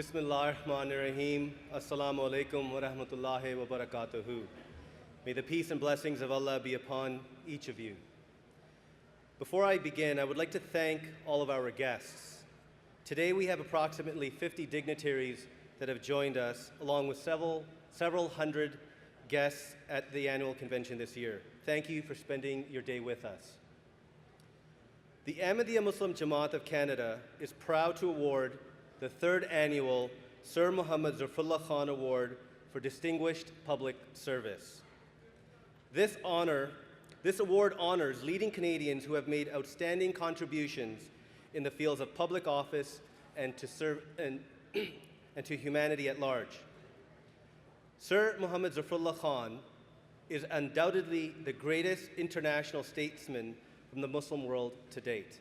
Bismillahirrahmanirrahim. Assalamu alaikum wa rahmatullahi wa barakatuhu. May the peace and blessings of Allah be upon each of you. Before I begin, I would like to thank all of our guests. Today we have approximately 50 dignitaries that have joined us, along with several hundred guests at the annual convention this year. Thank you for spending your day with us. The Ahmadiyya Muslim Jamaat of Canada is proud to award the third annual Sir Muhammad Zafarullah Khan Award for Distinguished Public Service. This award honors leading Canadians who have made outstanding contributions in the fields of public office and to humanity at large. Sir Muhammad Zafarullah Khan is undoubtedly the greatest international statesman from the Muslim world to date.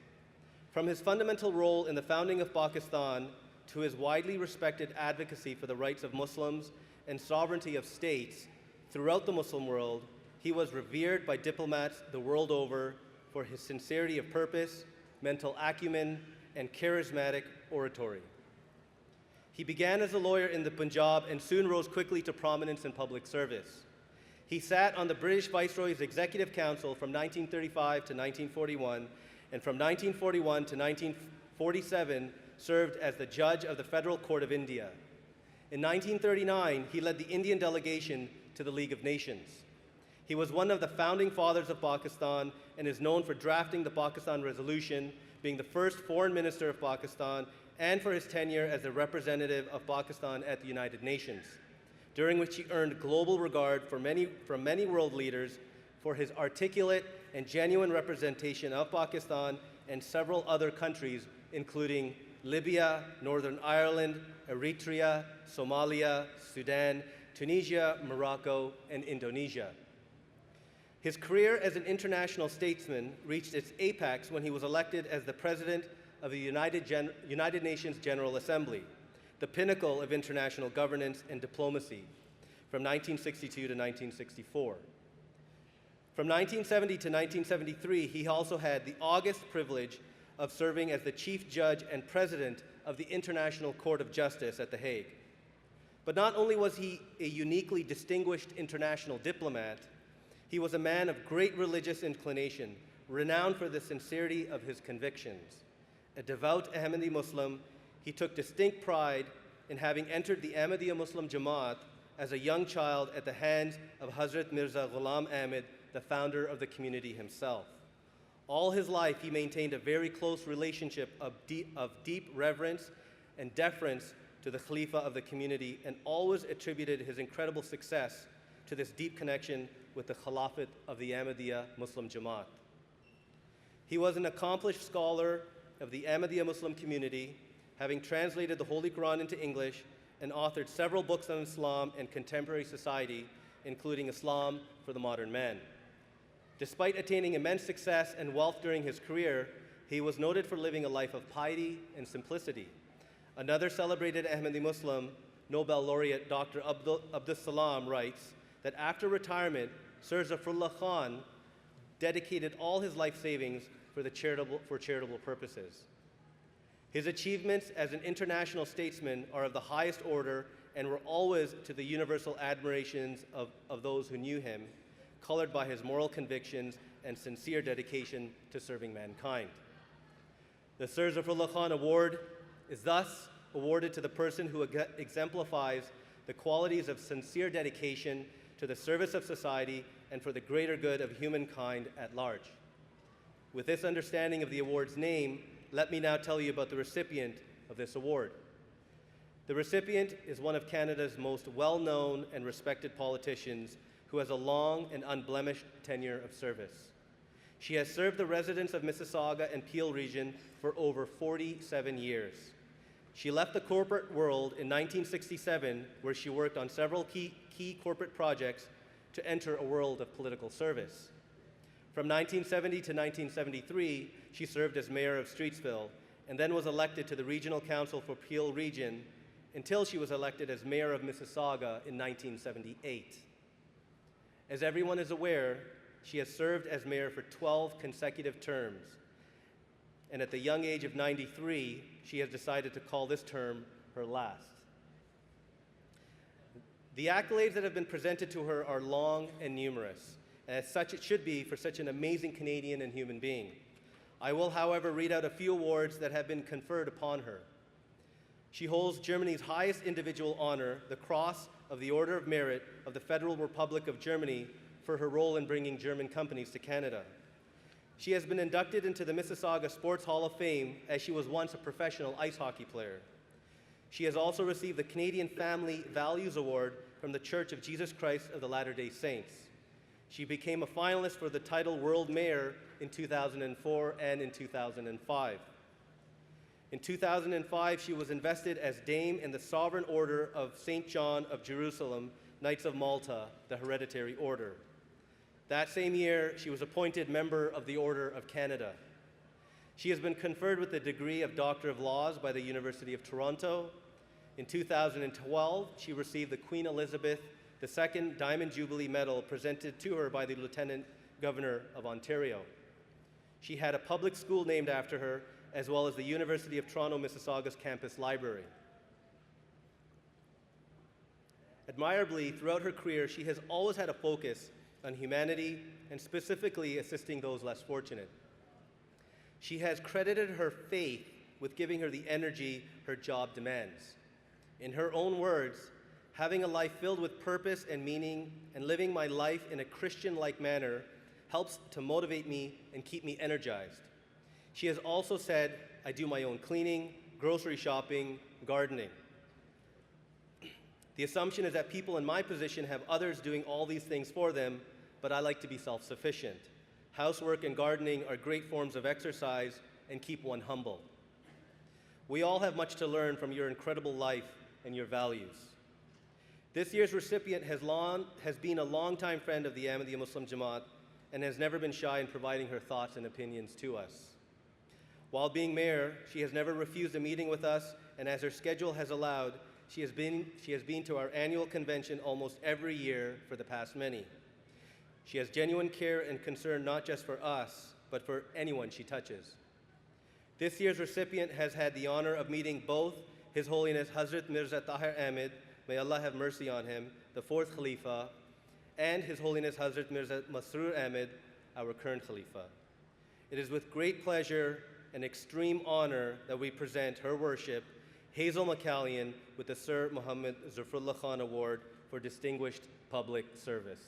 From his fundamental role in the founding of Pakistan to his widely respected advocacy for the rights of Muslims and sovereignty of states throughout the Muslim world, he was revered by diplomats the world over for his sincerity of purpose, mental acumen, and charismatic oratory. He began as a lawyer in the Punjab and soon rose quickly to prominence in public service. He sat on the British Viceroy's Executive Council from 1935 to 1941, and from 1941 to 1947 served as the judge of the Federal Court of India. In 1939, he led the Indian delegation to the League of Nations. He was one of the founding fathers of Pakistan and is known for drafting the Pakistan Resolution, being the first foreign minister of Pakistan, and for his tenure as the representative of Pakistan at the United Nations, during which he earned global regard from many world leaders for his articulate and genuine representation of Pakistan and several other countries, including Libya, Northern Ireland, Eritrea, Somalia, Sudan, Tunisia, Morocco, and Indonesia. His career as an international statesman reached its apex when he was elected as the president of the United Nations General Assembly, the pinnacle of international governance and diplomacy, from 1962 to 1964. From 1970 to 1973, he also had the august privilege of serving as the chief judge and president of the International Court of Justice at The Hague. But not only was he a uniquely distinguished international diplomat, he was a man of great religious inclination, renowned for the sincerity of his convictions. A devout Ahmadi Muslim, he took distinct pride in having entered the Ahmadiyya Muslim Jamaat as a young child at the hands of Hazrat Mirza Ghulam Ahmad, the founder of the community himself. All his life, he maintained a very close relationship of deep reverence and deference to the Khalifa of the community, and always attributed his incredible success to this deep connection with the Khilafat of the Ahmadiyya Muslim Jamaat. He was an accomplished scholar of the Ahmadiyya Muslim community, having translated the Holy Quran into English and authored several books on Islam and contemporary society, including Islam for the Modern Man. Despite attaining immense success and wealth during his career, he was noted for living a life of piety and simplicity. Another celebrated Ahmadi Muslim, Nobel laureate Dr. Abdus Salam, writes that after retirement, Sir Zafarullah Khan dedicated all his life savings for charitable purposes. His achievements as an international statesman are of the highest order and were always to the universal admirations of those who knew him, colored by his moral convictions and sincere dedication to serving mankind. The Sir Zafarullah Khan Award is thus awarded to the person who exemplifies the qualities of sincere dedication to the service of society and for the greater good of humankind at large. With this understanding of the award's name, let me now tell you about the recipient of this award. The recipient is one of Canada's most well-known and respected politicians who has a long and unblemished tenure of service. She has served the residents of Mississauga and Peel region for over 47 years. She left the corporate world in 1967, where she worked on several key corporate projects, to enter a world of political service. From 1970 to 1973, she served as mayor of Streetsville and then was elected to the Regional Council for Peel Region until she was elected as mayor of Mississauga in 1978. As everyone is aware, she has served as mayor for 12 consecutive terms, and at the young age of 93, she has decided to call this term her last. The accolades that have been presented to her are long and numerous, and as such it should be for such an amazing Canadian and human being. I will, however, read out a few awards that have been conferred upon her. She holds Germany's highest individual honor, the Cross of the Order of Merit of the Federal Republic of Germany, for her role in bringing German companies to Canada. She has been inducted into the Mississauga Sports Hall of Fame as she was once a professional ice hockey player. She has also received the Canadian Family Values Award from the Church of Jesus Christ of the Latter-day Saints. She became a finalist for the title World Mayor in 2004 and in 2005. In 2005, she was invested as Dame in the Sovereign Order of St. John of Jerusalem, Knights of Malta, the hereditary order. That same year, she was appointed member of the Order of Canada. She has been conferred with the degree of Doctor of Laws by the University of Toronto. In 2012, she received the Queen Elizabeth II Diamond Jubilee Medal presented to her by the Lieutenant Governor of Ontario. She had a public school named after her, as well as the University of Toronto Mississauga's campus library. Admirably, throughout her career, she has always had a focus on humanity and specifically assisting those less fortunate. She has credited her faith with giving her the energy her job demands. In her own words, having a life filled with purpose and meaning and living my life in a Christian-like manner helps to motivate me and keep me energized. She has also said, I do my own cleaning, grocery shopping, gardening. The assumption is that people in my position have others doing all these things for them, but I like to be self-sufficient. Housework and gardening are great forms of exercise and keep one humble. We all have much to learn from your incredible life and your values. This year's recipient has been a longtime friend of the Ahmadiyya Muslim Jamaat and has never been shy in providing her thoughts and opinions to us. While being mayor, she has never refused a meeting with us, and as her schedule has allowed, she has been to our annual convention almost every year for the past many. She has genuine care and concern not just for us, but for anyone she touches. This year's recipient has had the honor of meeting both His Holiness Hazrat Mirza Tahir Ahmed, may Allah have mercy on him, the fourth Khalifa, and His Holiness Hazrat Mirza Masroor Ahmed, our current Khalifa. It is with great pleasure and extreme honor that we present Her Worship, Hazel McCallion, with the Sir Muhammad Zafarullah Khan Award for Distinguished Public Service.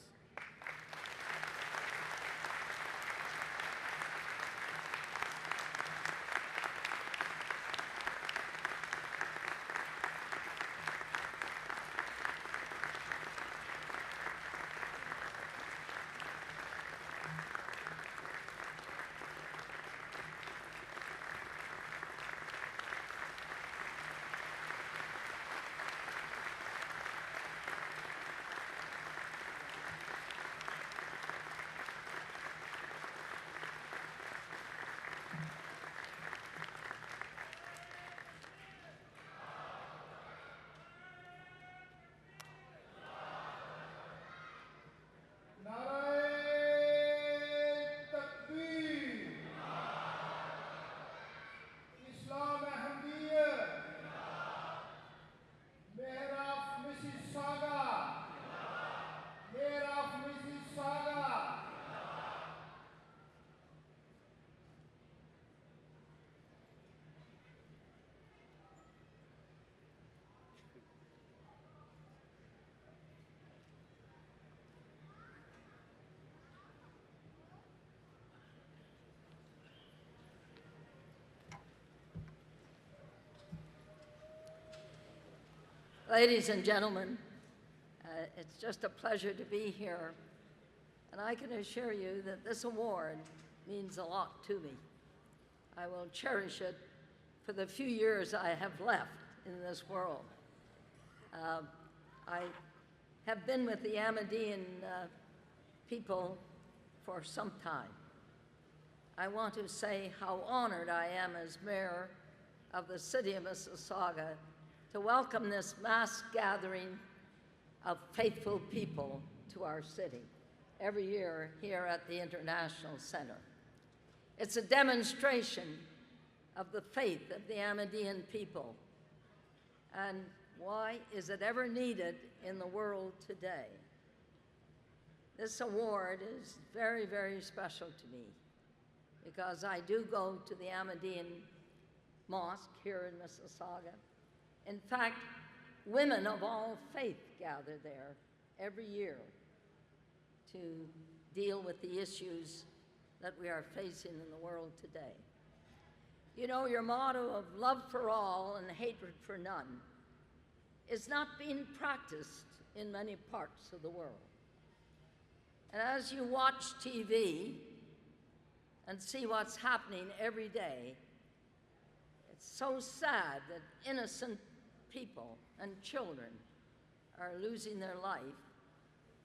Ladies and gentlemen, it's just a pleasure to be here, and I can assure you that this award means a lot to me. I will cherish it for the few years I have left in this world. I have been with the Ahmadiyyan people for some time. I want to say how honored I am as mayor of the city of Mississauga to welcome this mass gathering of faithful people to our city every year here at the International Center. It's a demonstration of the faith of the Ahmadiyyan people And why is it ever needed in the world today? This award is very, very special to me because I do go to the Ahmadiyyan Mosque here in Mississauga. In fact, women of all faith gather there every year to deal with the issues that we are facing in the world today. You know, your motto of love for all and hatred for none is not being practiced in many parts of the world. And as you watch TV and see what's happening every day, it's so sad that innocent people and children are losing their life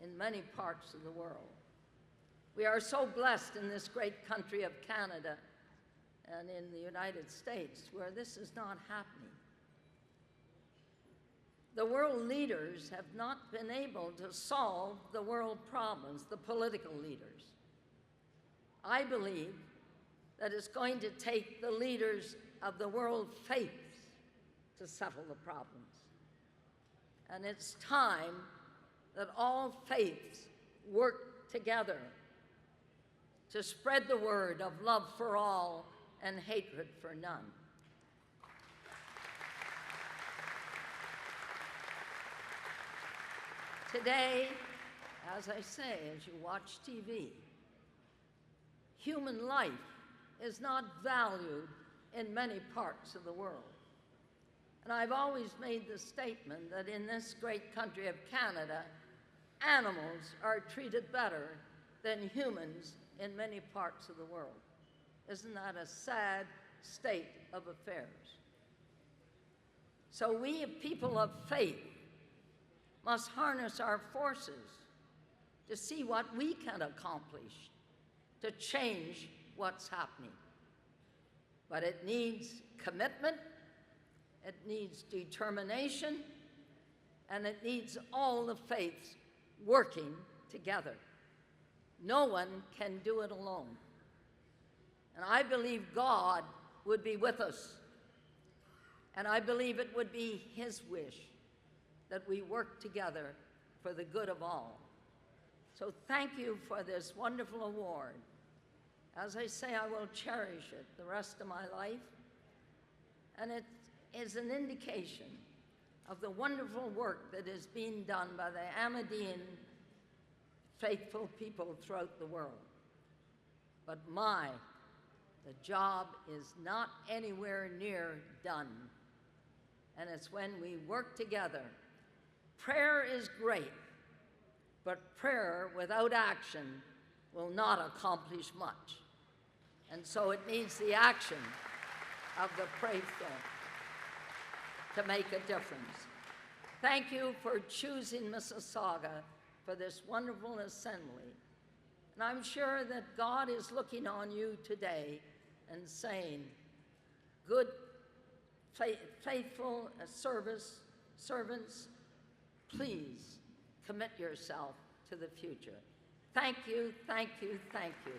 in many parts of the world. We are so blessed in this great country of Canada and in the United States where this is not happening. The world leaders have not been able to solve the world problems, the political leaders. I believe that it's going to take the leaders of the world faiths to settle the problems. And it's time that all faiths work together to spread the word of love for all and hatred for none. Today, as I say, as you watch TV, human life is not valued in many parts of the world. And I've always made the statement that in this great country of Canada, animals are treated better than humans in many parts of the world. Isn't that a sad state of affairs? So we, people of faith, must harness our forces to see what we can accomplish to change what's happening. But it needs commitment, it needs determination, and it needs all the faiths working together. No one can do it alone. And I believe God would be with us. And I believe it would be His wish that we work together for the good of all. So thank you for this wonderful award. As I say, I will cherish it the rest of my life. And it is an indication of the wonderful work that is being done by the Ahmadiyyan faithful people throughout the world. But the job is not anywhere near done. And it's when we work together. Prayer is great, but prayer without action will not accomplish much. And so it needs the action of the faithful to make a difference. Thank you for choosing Mississauga for this wonderful assembly. And I'm sure that God is looking on you today and saying, good, faithful servants, please commit yourself to the future. Thank you, thank you, thank you.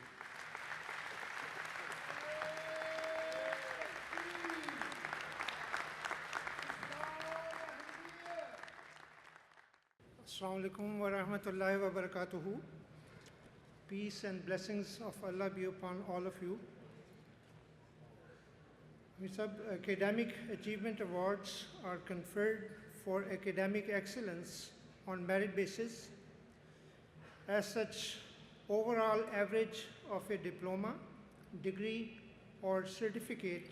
Assalamu alaikum wa rahmatullahi wa barakatuhu. Peace and blessings of Allah be upon all of you. Academic Achievement Awards are conferred for academic excellence on merit basis. As such, overall average of a diploma, degree, or certificate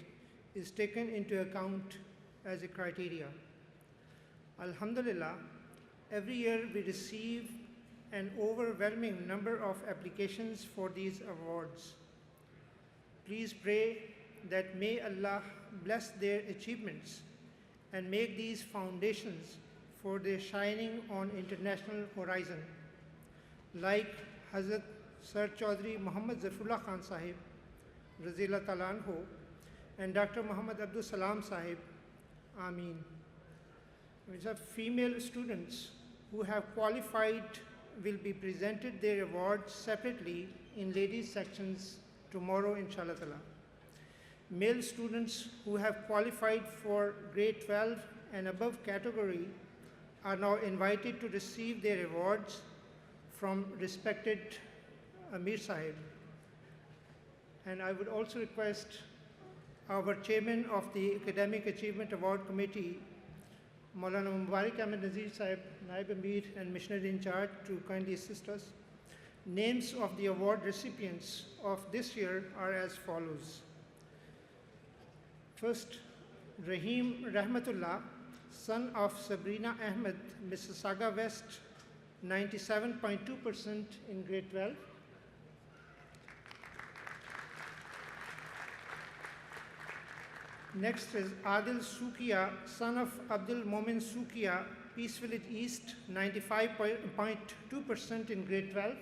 is taken into account as a criteria. Alhamdulillah, every year we receive an overwhelming number of applications for these awards. Please pray that may Allah bless their achievements and make these foundations for their shining on international horizon. Like Hazrat Sir Chaudhry Muhammad Zafarullah Khan Sahib, Razillah Ta'ala Anhu, and Dr. Muhammad Abdul Salam Sahib, Ameen. We have female students who have qualified will be presented their awards separately in ladies sections tomorrow, inshallah ta'ala. Male students who have qualified for grade 12 and above category are now invited to receive their awards from respected Amir Sahib. And I would also request our chairman of the Academic Achievement Award Committee, Maulana Mubarak Ahmed Nazir Sahib, Naib Amir and Missionary in Charge, to kindly assist us. Names of the award recipients of this year are as follows. First, Rahim Rahmatullah, son of Sabrina Ahmed, Mississauga West, 97.2% in grade 12. Next is Adil Sukiya, son of Abdul Momin Sukiya, Peace Village East, 95.2% in grade 12.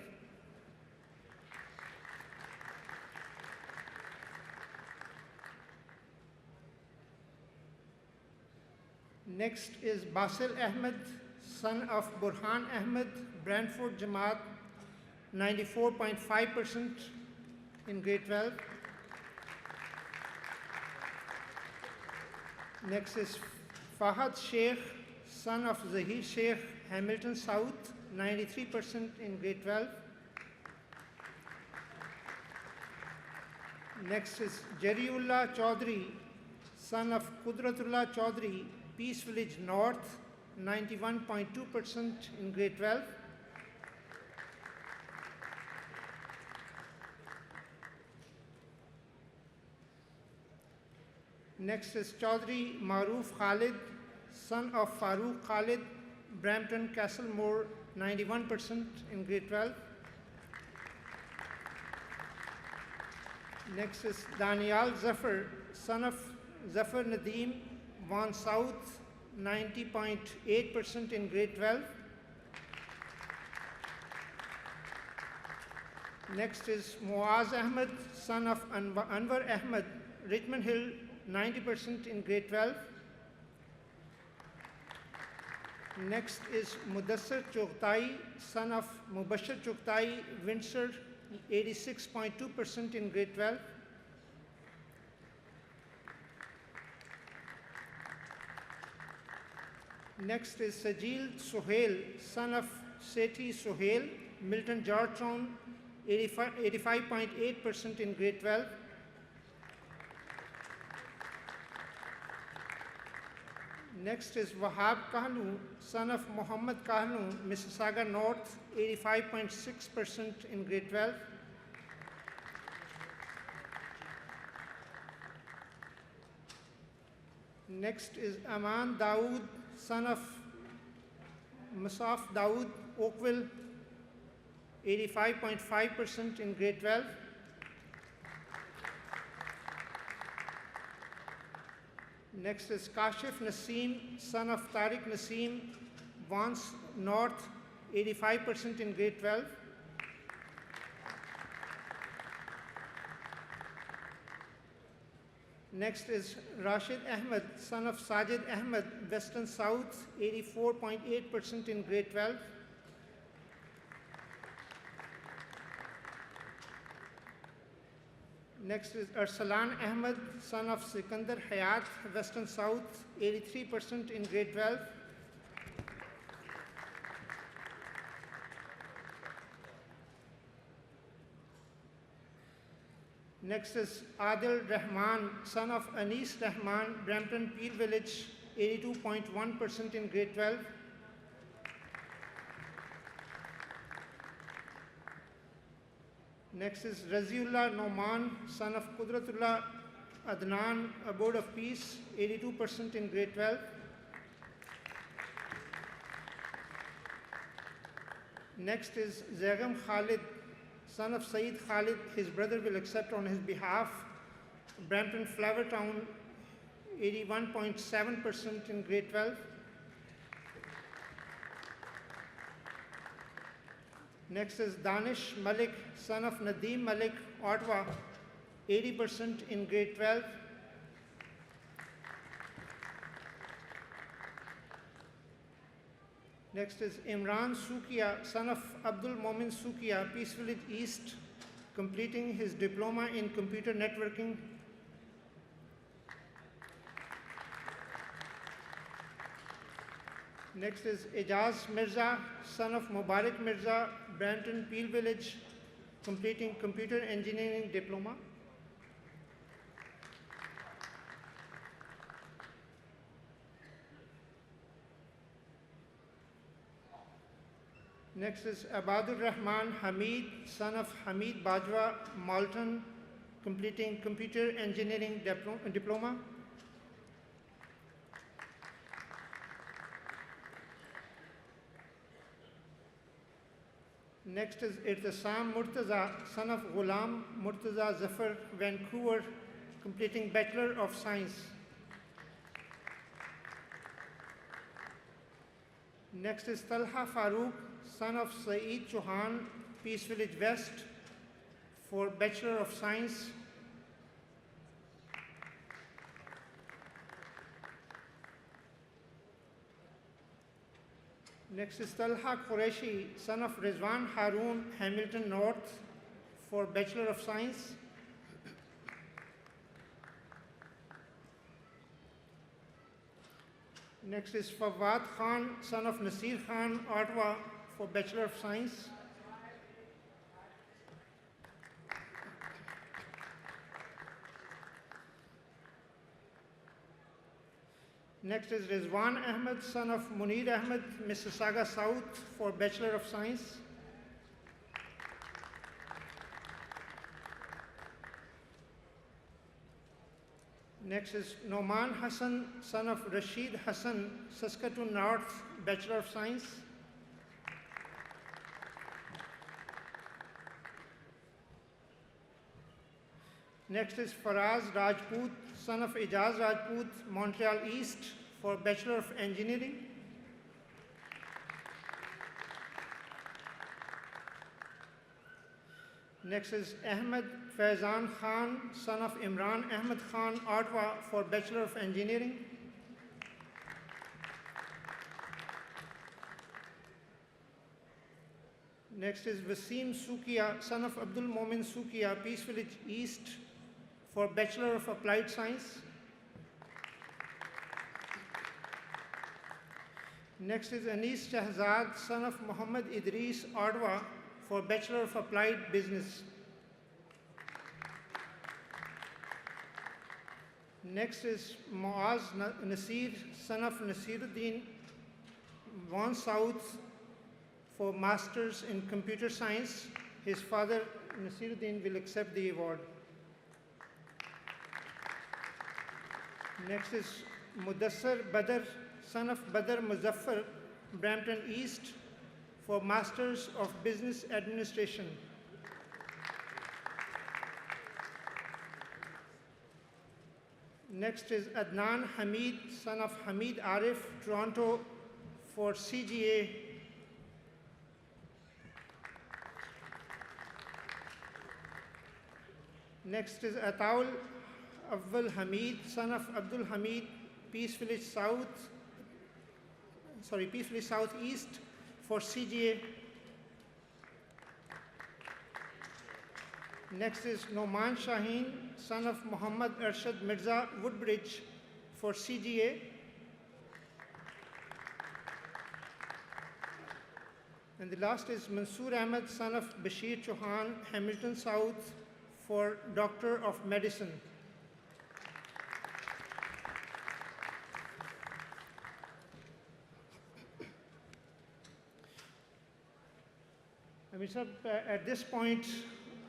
Next is Basil Ahmed, son of Burhan Ahmed, Brantford Jamaat, 94.5% in grade 12. Next is Fahad Sheikh, son of Zahir Sheikh, Hamilton South, 93% in grade 12. Next is Jariullah Chaudhry, son of Qudratullah Chaudhry, Peace Village North, 91.2% in grade 12. Next is Chaudhry Maroof Khalid, son of Farooq Khalid, Brampton Castlemore, 91% in grade 12. Next is Danial Zafar, son of Zafar Nadeem, Vaughan South, 90.8% in grade 12. Next is Muaz Ahmed, son of Anwar Ahmed, Richmond Hill, 90% in grade 12. Next is Mudassir Chogtai, son of Mubashir Chogtai, Windsor, 86.2% in grade 12. Next is Sajil Sohail, son of Sethi Sohail, Milton Georgetown, 85.8% in grade 12. Next is Wahab Kahnu, son of Muhammad Kahnu, Mississauga North, 85.6% in grade 12. Next is Aman Dawood, son of Musaf Dawood, Oakville, 85.5% in grade 12. Next is Kashif Naseem, son of Tariq Naseem, Vance North, 85% in grade 12. Next is Rashid Ahmed, son of Sajid Ahmed, Western South, 84.8% in grade 12. Next is Arsalan Ahmed, son of Sikandar Hayat, Western South, 83% in grade 12. Next is Adil Rahman, son of Anis Rahman, Brampton Peel Village, 82.1% in grade 12. Next is Raziullah Noman, son of Qudratullah Adnan, Abode of Peace, 82% in grade 12. Next is Zagam Khalid, son of Saeed Khalid, his brother will accept on his behalf, Brampton Flower Town, 81.7% in grade 12. Next is Danish Malik, son of Nadeem Malik, Ottawa, 80% in grade 12. Next is Imran Sukiya, son of Abdul Momin Sukiya, Peace Village East, completing his diploma in computer networking. Next is Ijaz Mirza, son of Mubarak Mirza, Brampton, Peel Village, completing computer engineering diploma. Next is Abadur Rahman Hamid, son of Hamid Bajwa, Malton, completing computer engineering diploma. Next is Irtisam Murtaza, son of Ghulam Murtaza Zafar, Vancouver, completing Bachelor of Science. Next is Talha Farooq, son of Saeed Chauhan, Peace Village West, for Bachelor of Science. Next is Talha Qureshi, son of Rizwan Haroon, Hamilton North, for Bachelor of Science. Next is Fawad Khan, son of Nasir Khan, Ottawa, for Bachelor of Science. Next is Rizwan Ahmed, son of Munir Ahmed, Mississauga South, for Bachelor of Science. Next is Noman Hassan, son of Rashid Hassan, Saskatoon North, Bachelor of Science. Next is Faraz Rajput, son of Ijaz Rajput, Montreal East, for Bachelor of Engineering. Next is Ahmed Faizan Khan, son of Imran Ahmed Khan, Ottawa, for Bachelor of Engineering. Next is Wasim Sukia, son of Abdul Momin Sukia, Peace Village East, for Bachelor of Applied Science. Next is Anis Shahzad, son of Muhammad Idris, Ottawa, for Bachelor of Applied Business. Next is Muaz Nasir, son of Nasiruddin, Vaughan South, for Masters in Computer Science. His father, Nasiruddin, will accept the award. Next is Mudassar Badr, son of Badr Muzaffar, Brampton East, for Masters of Business Administration. Next is Adnan Hamid, son of Hamid Arif, Toronto, for CGA. Next is Ataul Awwal Hamid, son of Abdul Hamid, Peace Village South East, for CGA. Next is Noman Shaheen, son of Muhammad Arshad Mirza, Woodbridge, for CGA. And the last is Mansoor Ahmed, son of Bashir Chauhan, Hamilton South, for Doctor of Medicine. I mean, sir, at this point,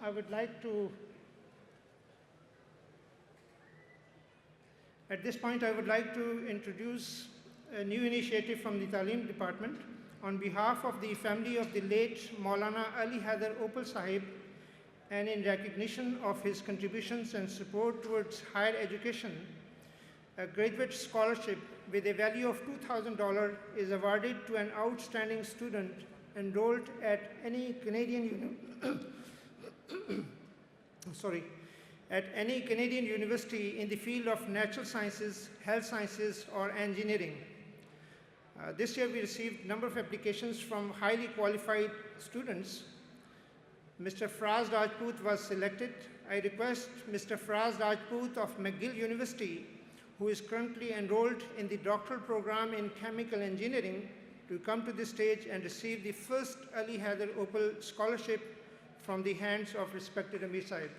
I would like to introduce a new initiative from the Talim Department. On behalf of the family of the late Maulana Ali Haider Opal Sahib, and in recognition of his contributions and support towards higher education, a graduate scholarship with a value of $2,000 is awarded to an outstanding student enrolled at any Canadian university in the field of natural sciences, health sciences, or engineering. This year we received a number of applications from highly qualified students. Mr. Faraz Rajput was selected. I request Mr. Faraz Rajput of McGill University, who is currently enrolled in the doctoral program in chemical engineering, to come to the stage and receive the first Ali Haider Opal Scholarship from the hands of respected Amir Sahib.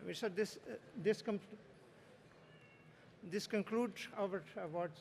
Amir Sahib, this concludes our awards.